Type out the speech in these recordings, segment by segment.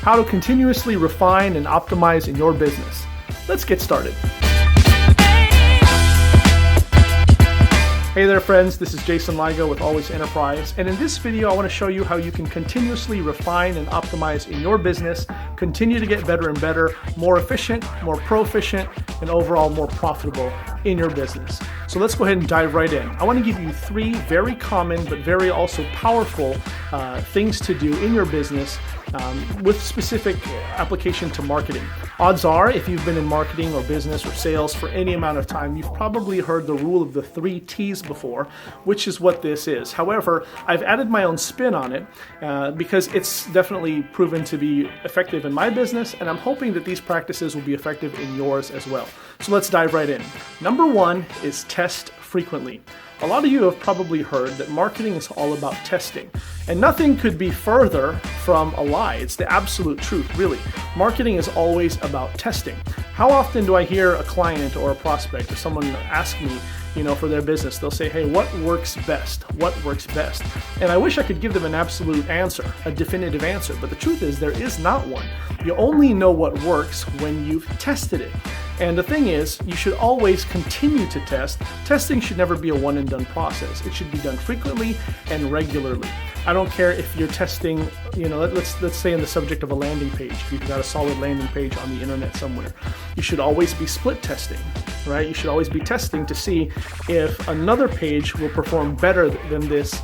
how to continuously refine and optimize in your business. Let's get started. Hey there friends, this is Jason Ligo with Always Enterprise, and in this video I want to show you how you can continuously refine and optimize in your business, continue to get better and better, more efficient, more proficient, and overall more profitable in your business. So let's go ahead and dive right in. I want to give you 3 very common but very also powerful things to do in your business with specific application to marketing. Odds are, if you've been in marketing or business or sales for any amount of time, you've probably heard the rule of the 3 T's before, which is what this is. However, I've added my own spin on it because it's definitely proven to be effective in my business, and I'm hoping that these practices will be effective in yours as well. So let's dive right in. Number 1 is test frequently. A lot of you have probably heard that marketing is all about testing, and nothing could be further from a lie. It's the absolute truth, really. Marketing is always about testing. How often do I hear a client or a prospect or someone ask me, for their business, they'll say, hey, what works best? What works best? And I wish I could give them an absolute answer, a definitive answer, but the truth is there is not one. You only know what works when you've tested it. And the thing is, you should always continue to test. Testing should never be a one and done process. It should be done frequently and regularly. I don't care if you're testing, let's say in the subject of a landing page, if you've got a solid landing page on the internet somewhere, you should always be split testing, right? You should always be testing to see if another page will perform better than this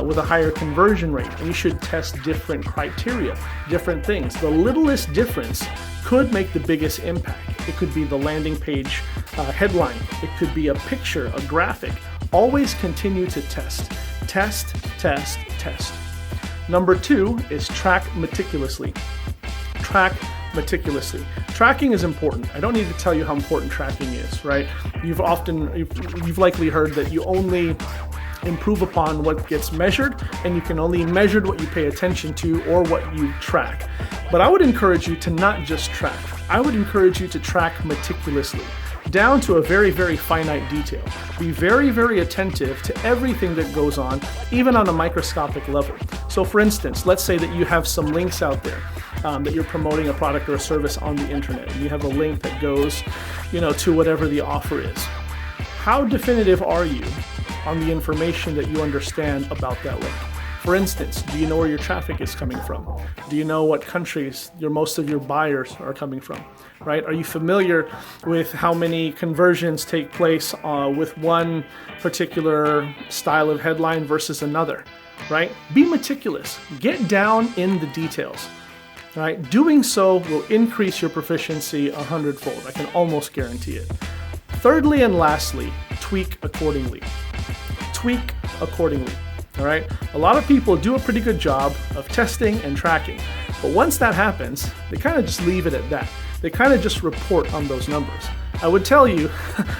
with a higher conversion rate. And you should test different criteria, different things. The littlest difference could make the biggest impact. It could be the landing page headline. It could be a picture, a graphic. Always continue to test. Test, test, test. Number 2 is track meticulously. Track meticulously. Tracking is important. I don't need to tell you how important tracking is, right? You've likely heard that you only improve upon what gets measured, and you can only measure what you pay attention to or what you track. But I would encourage you to not just track. I would encourage you to track meticulously, down to a very, very finite detail. Be very, very attentive to everything that goes on, even on a microscopic level. So for instance, let's say that you have some links out there that you're promoting a product or a service on the internet, and you have a link that goes, to whatever the offer is. How definitive are you on the information that you understand about that link? For instance, do you know where your traffic is coming from? Do you know what countries most of your buyers are coming from, right? Are you familiar with how many conversions take place with one particular style of headline versus another, right? Be meticulous. Get down in the details, right? Doing so will increase your proficiency 100-fold. I can almost guarantee it. Thirdly and lastly, tweak accordingly. Tweak accordingly. All right. A lot of people do a pretty good job of testing and tracking, but once that happens, they kind of just leave it at that. They kind of just report on those numbers. I would tell you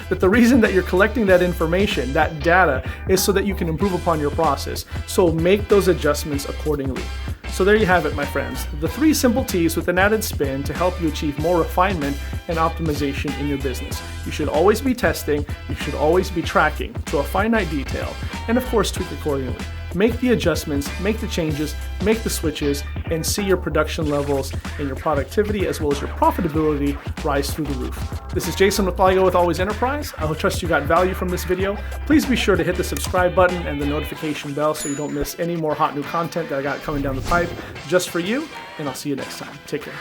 that the reason that you're collecting that information, that data, is so that you can improve upon your process. So make those adjustments accordingly. So there you have it, my friends. The 3 simple T's with an added spin to help you achieve more refinement and optimization in your business. You should always be testing, you should always be tracking to a finite detail, and of course tweak accordingly. Make the adjustments, make the changes, make the switches, and see your production levels and your productivity as well as your profitability rise through the roof. This is Jason with Ligo with Always Enterprise. I trust you got value from this video. Please be sure to hit the subscribe button and the notification bell so you don't miss any more hot new content that I got coming down the pipe just for you, and I'll see you next time. Take care.